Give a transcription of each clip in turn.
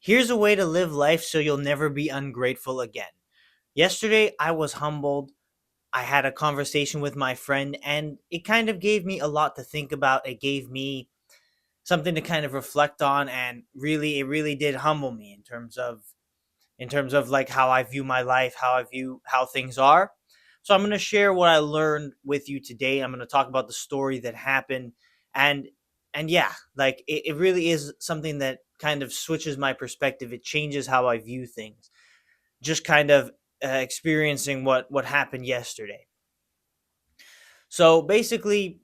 Here's a way to live life so you'll never be ungrateful again. Yesterday, I was humbled. I had a conversation with my friend, and it kind of gave me a lot to think about. It gave me something to kind of reflect on, and it really did humble me in terms of like how I view my life, how I view how things are. So I'm going to share what I learned with you today. I'm going to talk about the story that happened, and yeah, like it really is something that kind of switches my perspective. It changes how I view things. Just kind of experiencing what happened yesterday. So basically,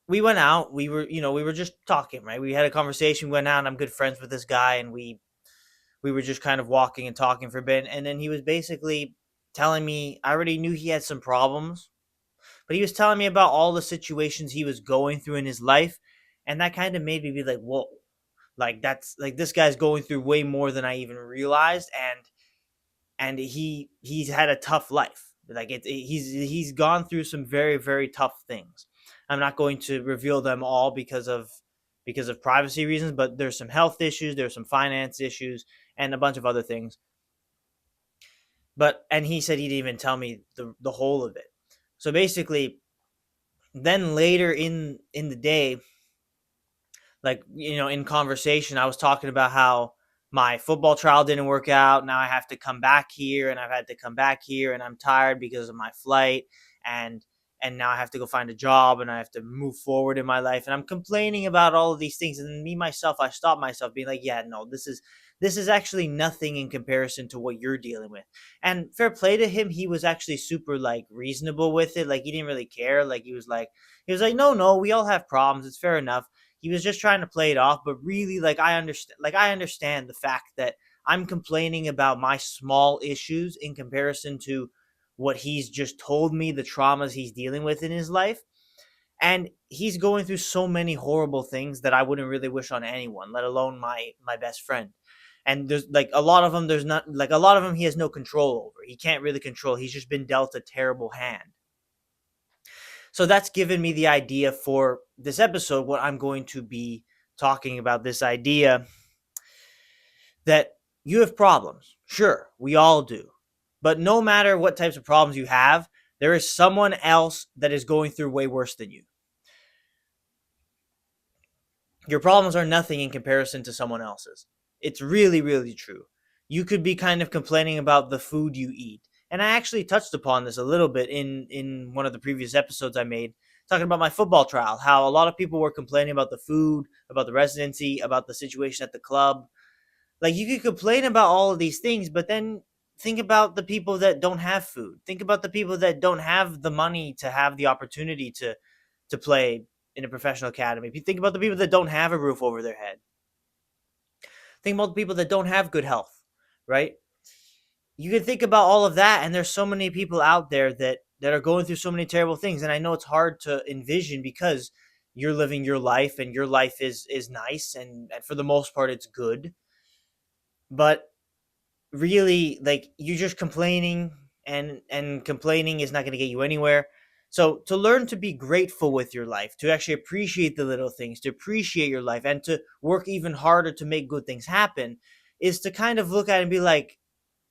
we went out. We were just talking, right? We had a conversation. We went out. And I'm good friends with this guy, and we were just kind of walking and talking for a bit, and then he was basically telling me. I already knew he had some problems, but he was telling me about all the situations he was going through in his life, and that kind of made me be like, whoa, like that's like this guy's going through way more than I even realized, and he's had a tough life. Like he's gone through some very very tough things. I'm not going to reveal them all because of privacy reasons, but there's some health issues, there's some finance issues, and a bunch of other things. And he said he didn't even tell me the whole of it. So basically, then later in the day, like in conversation, I was talking about how my football trial didn't work out. Now I have to come back here, and I've had to come back here, and I'm tired because of my flight, and now I have to go find a job, and I have to move forward in my life, and I'm complaining about all of these things. And then me myself, I stop myself being like, yeah, no, this is actually nothing in comparison to what you're dealing with. And fair play to him, he was actually super like reasonable with it. Like he didn't really care. Like he was like, no, we all have problems. It's fair enough. He was just trying to play it off, but really, I understand the fact that I'm complaining about my small issues in comparison to what he's just told me, the traumas he's dealing with in his life. And he's going through so many horrible things that I wouldn't really wish on anyone, let alone my best friend. And there's like a lot of them, there's not like a lot of them he has no control over. He can't really control. He's just been dealt a terrible hand. So that's given me the idea for this episode, what I'm going to be talking about, this idea that you have problems. Sure, we all do. But no matter what types of problems you have, there is someone else that is going through way worse than you. Your problems are nothing in comparison to someone else's. It's really, really true. You could be kind of complaining about the food you eat. And I actually touched upon this a little bit in one of the previous episodes I made, talking about my football trial, how a lot of people were complaining about the food, about the residency, about the situation at the club. Like you could complain about all of these things, but then think about the people that don't have food. Think about the people that don't have the money to have the opportunity to play in a professional academy. If you think about the people that don't have a roof over their head, think about the people that don't have good health, right? You can think about all of that, and there's so many people out there that are going through so many terrible things. And I know it's hard to envision because you're living your life, and your life is nice, and for the most part it's good. But really, like, you're just complaining, and complaining is not going to get you anywhere. So to learn to be grateful with your life, to actually appreciate the little things, to appreciate your life, and to work even harder to make good things happen, is to kind of look at it and be like,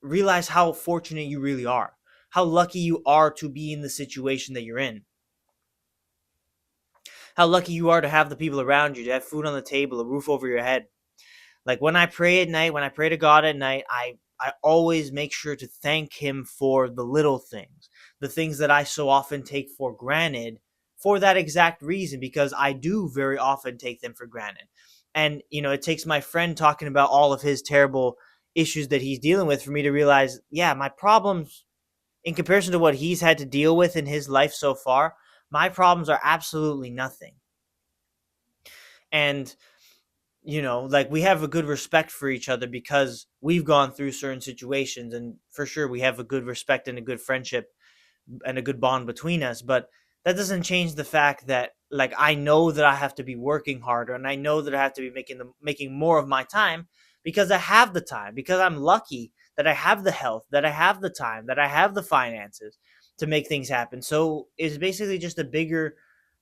realize how fortunate you really are, how lucky you are to be in the situation that you're in, how lucky you are to have the people around you, to have food on the table, a roof over your head. Like when I pray at night, when I pray to God at night, I always make sure to thank him for the little things, the things that I so often take for granted, for that exact reason, because I do very often take them for granted. And it takes my friend talking about all of his terrible issues that he's dealing with for me to realize, yeah, my problems in comparison to what he's had to deal with in his life so far, my problems are absolutely nothing. And like, we have a good respect for each other because we've gone through certain situations, and for sure we have a good respect and a good friendship and a good bond between us. But that doesn't change the fact that, like, I know that I have to be working harder, and I know that I have to be making more of my time, because I have the time, because I'm lucky that I have the health, that I have the time, that I have the finances to make things happen. So it's basically just a bigger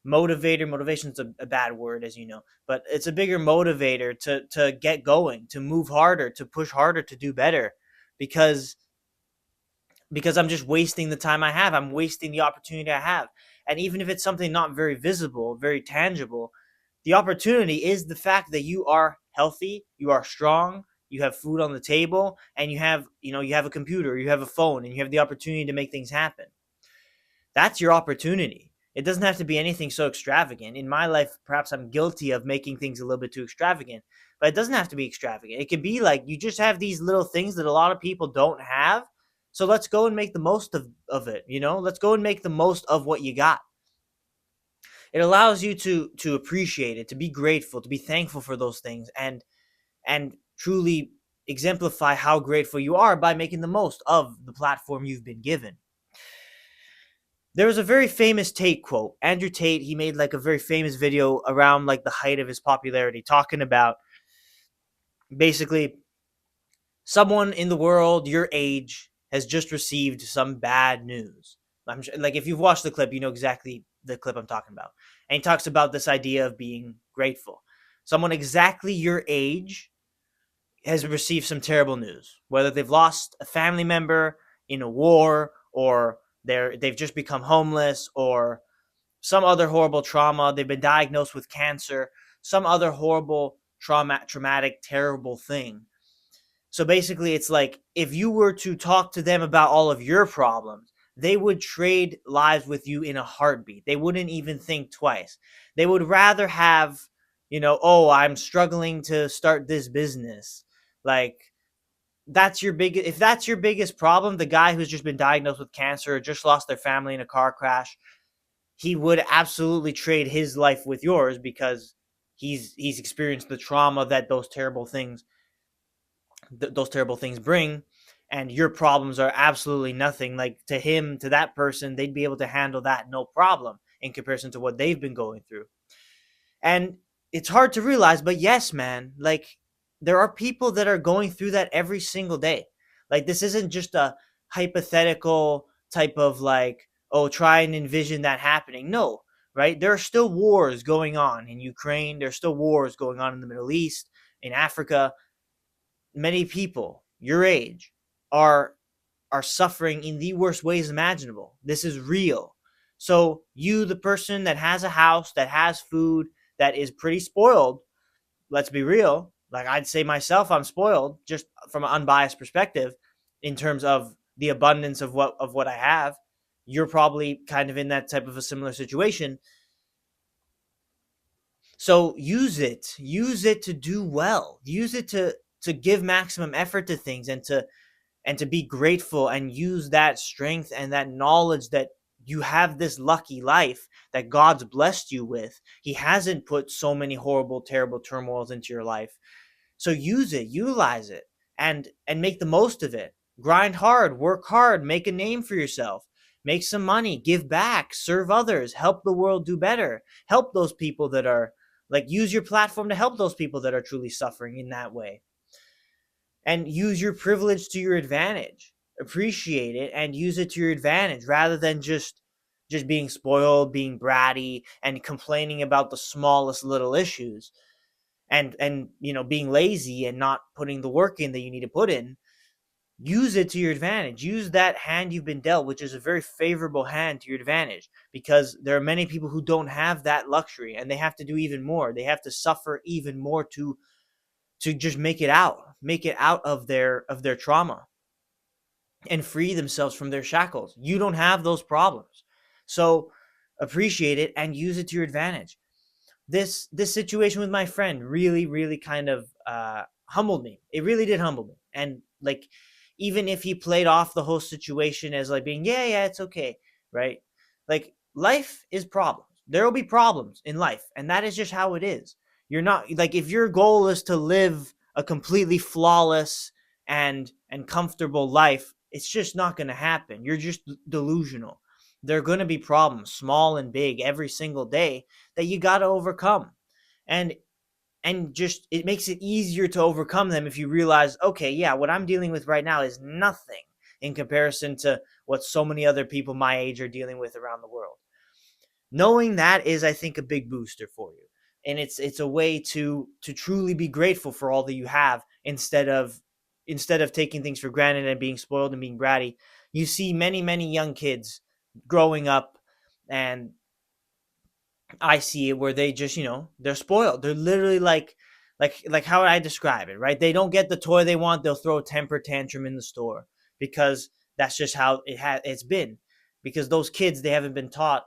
Motivation's a bad word, as you know, but it's a bigger motivator to get going, to move harder, to push harder, to do better, because I'm just wasting the time I have. I'm wasting the opportunity I have. And even if it's something not very visible, very tangible, the opportunity is the fact that you are healthy, you are strong, you have food on the table, and you have a computer, you have a phone, and you have the opportunity to make things happen. That's your opportunity. It doesn't have to be anything so extravagant. In my life, perhaps I'm guilty of making things a little bit too extravagant, but it doesn't have to be extravagant. It could be like you just have these little things that a lot of people don't have. So let's go and make the most of it. Let's go and make the most of what you got. It allows you to appreciate it, to be grateful, to be thankful for those things, and truly exemplify how grateful you are by making the most of the platform you've been given. There was a very famous Tate quote. Andrew Tate, he made like a very famous video around like the height of his popularity, talking about basically someone in the world your age has just received some bad news. I'm sure, like if you've watched the clip, you know exactly the clip I'm talking about. And he talks about this idea of being grateful. Someone exactly your age has received some terrible news, whether they've lost a family member in a war, or they've just become homeless, or some other horrible trauma. They've been diagnosed with cancer, some other horrible traumatic, terrible thing. So basically, it's like if you were to talk to them about all of your problems, they would trade lives with you in a heartbeat. They wouldn't even think twice. They would rather have, oh, I'm struggling to start this business. Like, if that's your biggest problem, the guy who's just been diagnosed with cancer or just lost their family in a car crash, he would absolutely trade his life with yours, because he's experienced the trauma that those terrible things bring, and your problems are absolutely nothing. Like, to him, to that person, they'd be able to handle that no problem in comparison to what they've been going through. And it's hard to realize, but yes, man, like, there are people that are going through that every single day. Like, this isn't just a hypothetical type of like, oh, try and envision that happening. No, right? There are still wars going on in Ukraine. There's still wars going on in the Middle East, in Africa. Many people your age are suffering in the worst ways imaginable. This is real. So you, the person that has a house, that has food, that is pretty spoiled, let's be real. Like, I'd say myself, I'm spoiled just from an unbiased perspective in terms of the abundance of what I have. You're probably kind of in that type of a similar situation. So use it to do well. Use it to give maximum effort to things, and to be grateful, and use that strength and that knowledge that you have this lucky life that God's blessed you with. He hasn't put so many horrible, terrible turmoils into your life. So use it, utilize it, and make the most of it. Grind hard, work hard, make a name for yourself. Make some money, give back, serve others, help the world do better. Help those people that are, like, use your platform to help those people that are truly suffering in that way, and use your privilege to your advantage. Appreciate it and use it to your advantage, rather than just being spoiled, being bratty, and complaining about the smallest little issues, and being lazy and not putting the work in that you need to put in. Use it to your advantage. Use that hand you've been dealt, which is a very favorable hand, to your advantage, because there are many people who don't have that luxury, and they have to do even more. They have to suffer even more to just make it out of their trauma, and free themselves from their shackles. You don't have those problems. So appreciate it and use it to your advantage. This situation with my friend really kind of humbled me. It really did humble me. And like, even if he played off the whole situation as like being, yeah, it's okay, right? Like, life is problems. There will be problems in life, and that is just how it is. You're not, like, if your goal is to live a completely flawless and comfortable life, it's just not going to happen. You're just delusional. There are going to be problems, small and big, every single day, that you got to overcome. And just, it makes it easier to overcome them if you realize, okay, yeah, what I'm dealing with right now is nothing in comparison to what so many other people my age are dealing with around the world. Knowing that is, I think, a big booster for you. And it's a way to truly be grateful for all that you have, instead of taking things for granted and being spoiled and being bratty. You see many young kids growing up, and I see it where they just, they're spoiled. They're literally like how would I describe it, right? They don't get the toy they want, they'll throw a temper tantrum in the store, because that's just how it's been. Because those kids, they haven't been taught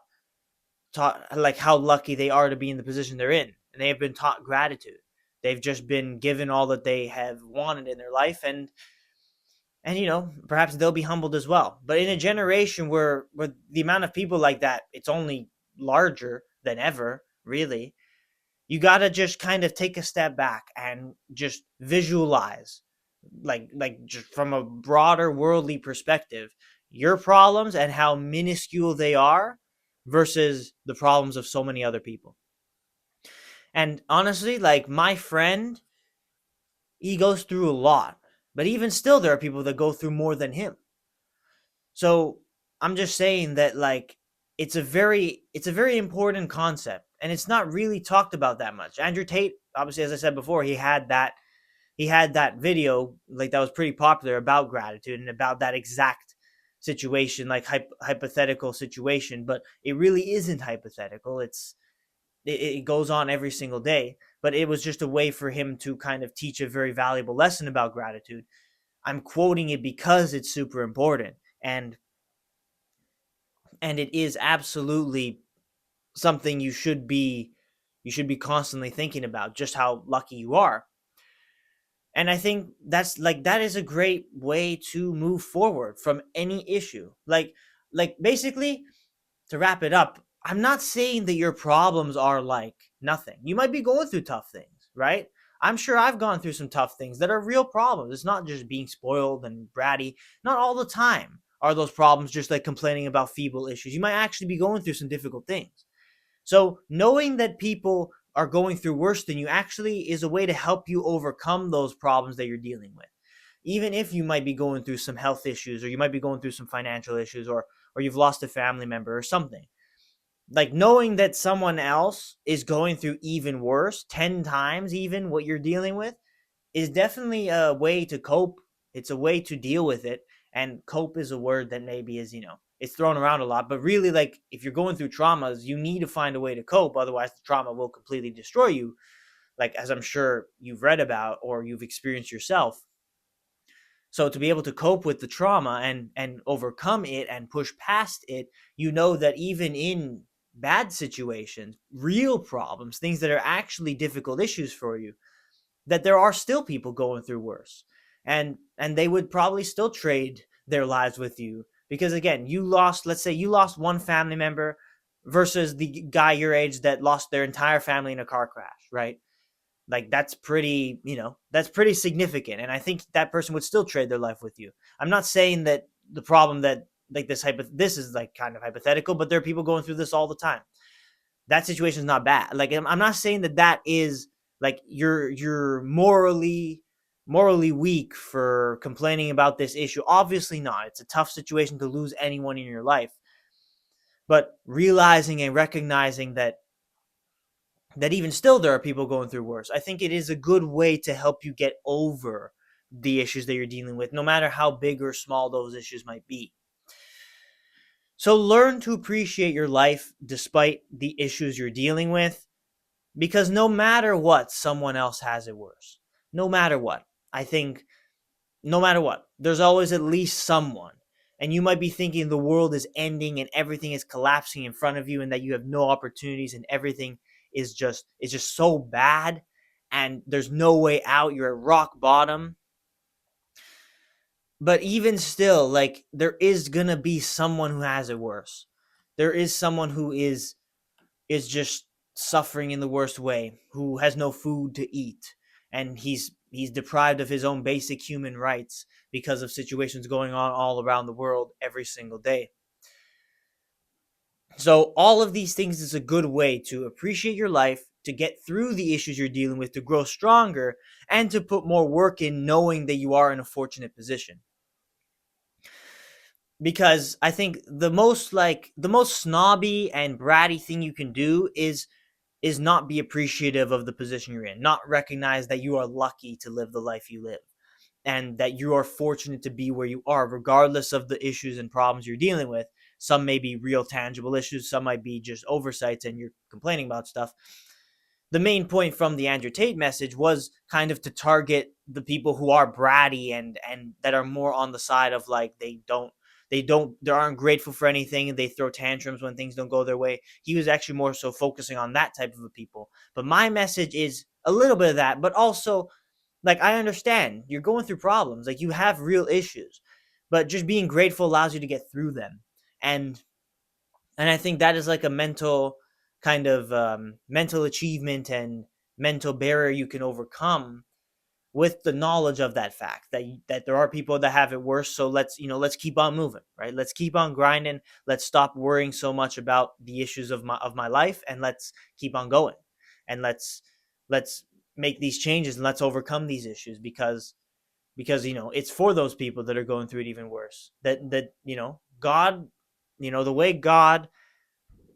like how lucky they are to be in the position they're in, and they have been taught gratitude. They've just been given all that they have wanted in their life, and perhaps they'll be humbled as well. But in a generation where the amount of people like that, it's only larger than ever, really. You got to just kind of take a step back and just visualize, like just from a broader worldly perspective, your problems and how minuscule they are versus the problems of so many other people. And honestly, like my friend, he goes through a lot, but even still there are people that go through more than him. So I'm just saying that, like, it's a very important concept, and it's not really talked about that much. Andrew Tate, obviously, as I said before, he had that video, like, that was pretty popular about gratitude and about that exact situation, like hypothetical situation, but it really isn't hypothetical. It goes on every single day, but it was just a way for him to kind of teach a very valuable lesson about gratitude. I'm quoting it because it's super important, and it is absolutely something you should be constantly thinking about, just how lucky you are. And I think that is a great way to move forward from any issue. Like basically, to wrap it up, I'm not saying that your problems are like nothing. You might be going through tough things, right? I'm sure I've gone through some tough things that are real problems. It's not just being spoiled and bratty. Not all the time are those problems just like complaining about feeble issues. You might actually be going through some difficult things. So knowing that people are going through worse than you actually is a way to help you overcome those problems that you're dealing with. Even if you might be going through some health issues, or you might be going through some financial issues, or you've lost a family member or something. Like, knowing that someone else is going through even worse, 10 times even what you're dealing with, is definitely a way to cope. It's a way to deal with it. And cope is a word that maybe is, it's thrown around a lot. But really, like, if you're going through traumas, you need to find a way to cope. Otherwise, the trauma will completely destroy you, like, as I'm sure you've read about or you've experienced yourself. So to be able to cope with the trauma and overcome it and push past it, that even in bad situations, real problems, things that are actually difficult issues for you, that there are still people going through worse. And they would probably still trade their lives with you, because again, let's say you lost one family member versus the guy your age that lost their entire family in a car crash, right? Like, that's pretty significant, and I think that person would still trade their life with you. I'm not saying that the problem that, like, this is like kind of hypothetical, but there are people going through this all the time. That situation is not bad. Like, I'm not saying that is like you're morally weak for complaining about this issue. Obviously not. It's a tough situation to lose anyone in your life, but realizing and recognizing that even still there are people going through worse, I think it is a good way to help you get over the issues that you're dealing with, no matter how big or small those issues might be. So learn to appreciate your life despite the issues you're dealing with, because no matter what, someone else has it worse. No matter what. I think no matter what, there's always at least someone. And you might be thinking the world is ending and everything is collapsing in front of you, and that you have no opportunities and everything is just so bad and there's no way out. You're at rock bottom. But even still, like, there is gonna be someone who has it worse. There is someone who is just suffering in the worst way, who has no food to eat, and he's deprived of his own basic human rights because of situations going on all around the world every single day. So all of these things is a good way to appreciate your life, to get through the issues you're dealing with, to grow stronger, and to put more work in, knowing that you are in a fortunate position. because I think the most snobby and bratty thing you can do is not be appreciative of the position you're in, not recognize that you are lucky to live the life you live, and that you are fortunate to be where you are, regardless of the issues and problems you're dealing with. Some may be real tangible issues, some might be just oversights and you're complaining about stuff. The main point from the Andrew Tate message was kind of to target the people who are bratty and that are more on the side of like they aren't grateful for anything and they throw tantrums when things don't go their way. He was actually more so focusing on that type of a people. But my message is a little bit of that, but also like I understand you're going through problems, like you have real issues, but just being grateful allows you to get through them. And I think that is like a mental kind of mental achievement and mental barrier you can overcome with the knowledge of that fact that there are people that have it worse. So let's keep on moving, right? Let's keep on grinding. Let's stop worrying so much about the issues of my life, and let's keep on going. And let's make these changes and let's overcome these issues, because it's for those people that are going through it even worse. That God, the way God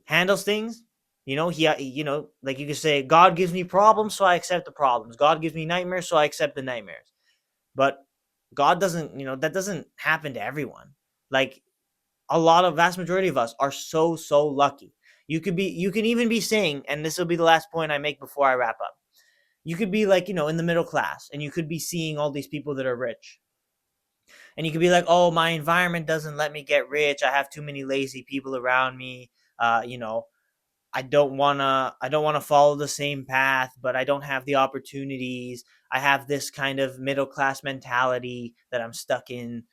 handles things. Like you could say, God gives me problems, so I accept the problems. God gives me nightmares, so I accept the nightmares. But God doesn't, that doesn't happen to everyone. Like vast majority of us are so lucky. You can even be saying, and this will be the last point I make before I wrap up. You could be like, in the middle class, and you could be seeing all these people that are rich. And you could be like, oh, my environment doesn't let me get rich. I have too many lazy people around me. Uh, you know, I don't wanna follow the same path, but I don't have the opportunities. I have this kind of middle class mentality that I'm stuck in.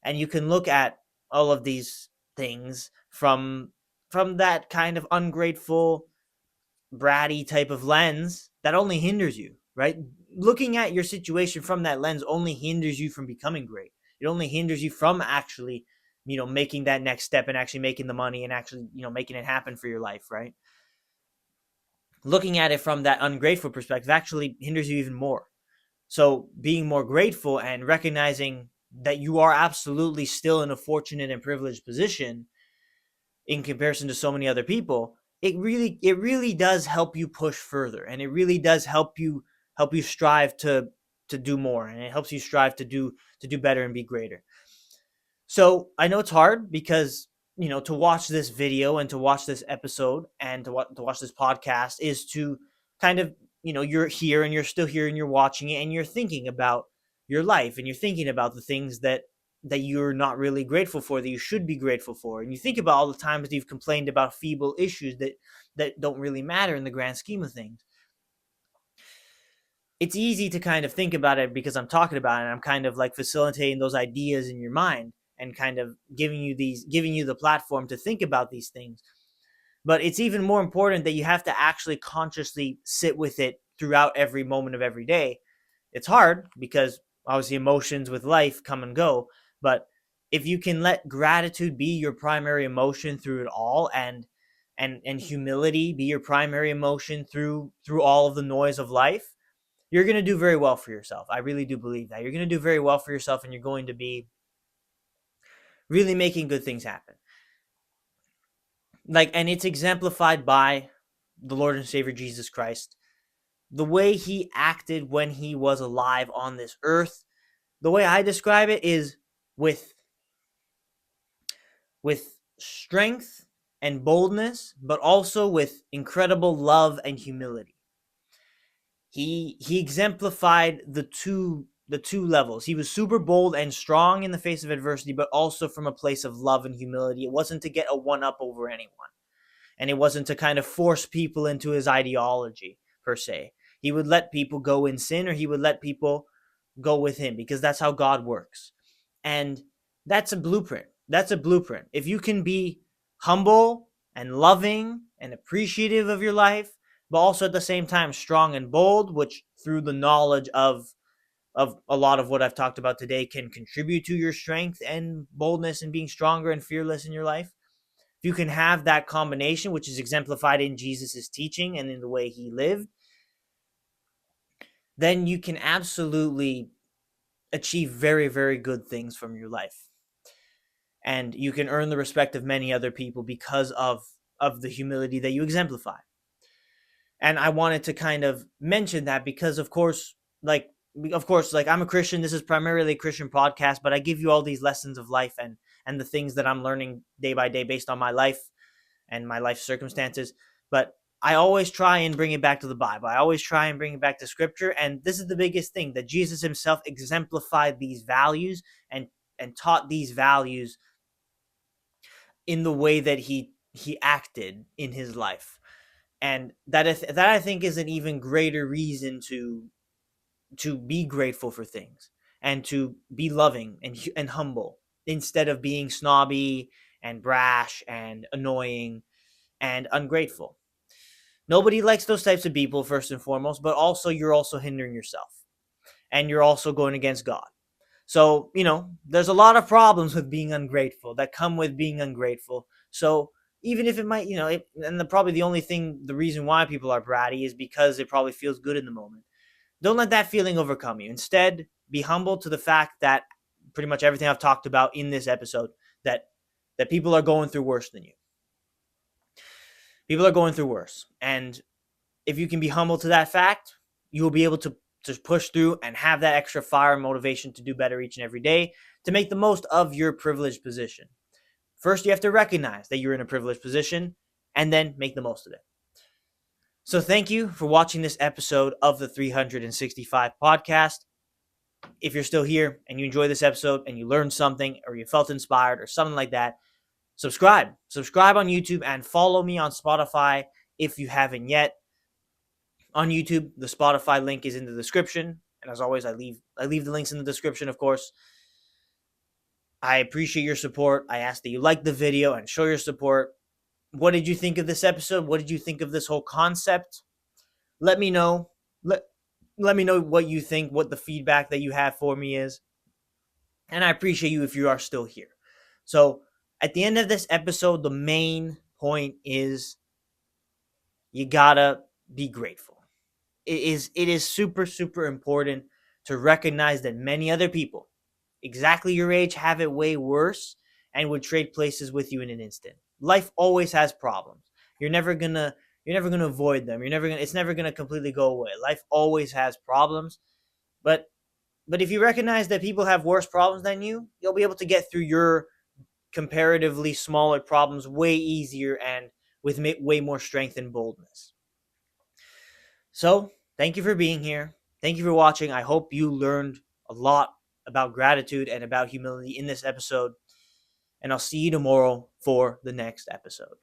And you can look at all of these things from that kind of ungrateful, bratty type of lens that only hinders you, right? Looking at your situation from that lens only hinders you from becoming great. It only hinders you from actually, making that next step and actually making the money and actually, making it happen for your life, right? Looking at it from that ungrateful perspective actually hinders you even more. So being more grateful and recognizing that you are absolutely still in a fortunate and privileged position in comparison to so many other people, it really does help you push further, and it really does help you strive to do more, and it helps you strive to do better and be greater. So I know it's hard because to watch this video and to watch this episode and to watch this podcast is to kind of you're here and you're still here and you're watching it and you're thinking about your life and you're thinking about the things that you're not really grateful for, that you should be grateful for, and you think about all the times that you've complained about feeble issues that don't really matter in the grand scheme of things. It's easy to kind of think about it because I'm talking about it and I'm kind of like facilitating those ideas in your mind and kind of giving you the platform to think about these things. But it's even more important that you have to actually consciously sit with it throughout every moment of every day. It's hard because obviously emotions with life come and go, but if you can let gratitude be your primary emotion through it all, and humility be your primary emotion through all of the noise of life, you're going to do very well for yourself. I really do believe that. You're going to do very well for yourself, and you're going to be really making good things happen. And it's exemplified by the Lord and Savior Jesus Christ. The way he acted when he was alive on this earth, the way I describe it is with strength and boldness, but also with incredible love and humility. He exemplified the two levels. He was super bold and strong in the face of adversity, but also from a place of love and humility. It wasn't to get a one up over anyone, and it wasn't to kind of force people into his ideology per se. He would let people go in sin, or he would let people go with him, because that's how God works. And that's a blueprint. That's a blueprint. If you can be humble and loving and appreciative of your life, but also at the same time strong and bold, which through the knowledge of a lot of what I've talked about today can contribute to your strength and boldness and being stronger and fearless in your life. If you can have that combination, which is exemplified in Jesus's teaching and in the way he lived, then you can absolutely achieve very, very good things from your life. and you can earn the respect of many other people because of the humility that you exemplify. And I wanted to kind of mention that because, of course, like I'm a Christian. This is primarily a Christian podcast, but I give you all these lessons of life and the things that I'm learning day by day based on my life and my life circumstances. But I always try and bring it back to the Bible. I always try and bring it back to Scripture. And this is the biggest thing, that Jesus himself exemplified these values and taught these values in the way that he acted in his life. And that I think is an even greater reason to be grateful for things and to be loving and humble instead of being snobby and brash and annoying and ungrateful. Nobody likes those types of people, first and foremost, but also you're also hindering yourself and you're also going against God. So, there's a lot of problems with being ungrateful that come with being ungrateful. So, even if it might, probably the reason why people are bratty is because it probably feels good in the moment. Don't let that feeling overcome you. Instead, be humble to the fact that pretty much everything I've talked about in this episode, that people are going through worse than you. People are going through worse. And if you can be humble to that fact, you will be able to push through and have that extra fire and motivation to do better each and every day, to make the most of your privileged position. First, you have to recognize that you're in a privileged position and then make the most of it. So thank you for watching this episode of the 365 podcast. If you're still here and you enjoy this episode and you learned something or you felt inspired or something like that, subscribe. Subscribe on YouTube and follow me on Spotify if you haven't yet. On YouTube, the Spotify link is in the description. And as always, I leave the links in the description, of course. I appreciate your support. I ask that you like the video and show your support. What did you think of this episode? What did you think of this whole concept? Let me know. Let me know what you think, what the feedback that you have for me is. And I appreciate you if you are still here. So at the end of this episode, the main point is you gotta be grateful. It is super, super important to recognize that many other people exactly your age have it way worse and would trade places with you in an instant. Life always has problems. You're never gonna avoid them. It's never gonna completely go away. Life always has problems. But if you recognize that people have worse problems than you, you'll be able to get through your comparatively smaller problems way easier and with way more strength and boldness. So, thank you for being here. Thank you for watching. I hope you learned a lot about gratitude and about humility in this episode. And I'll see you tomorrow for the next episode.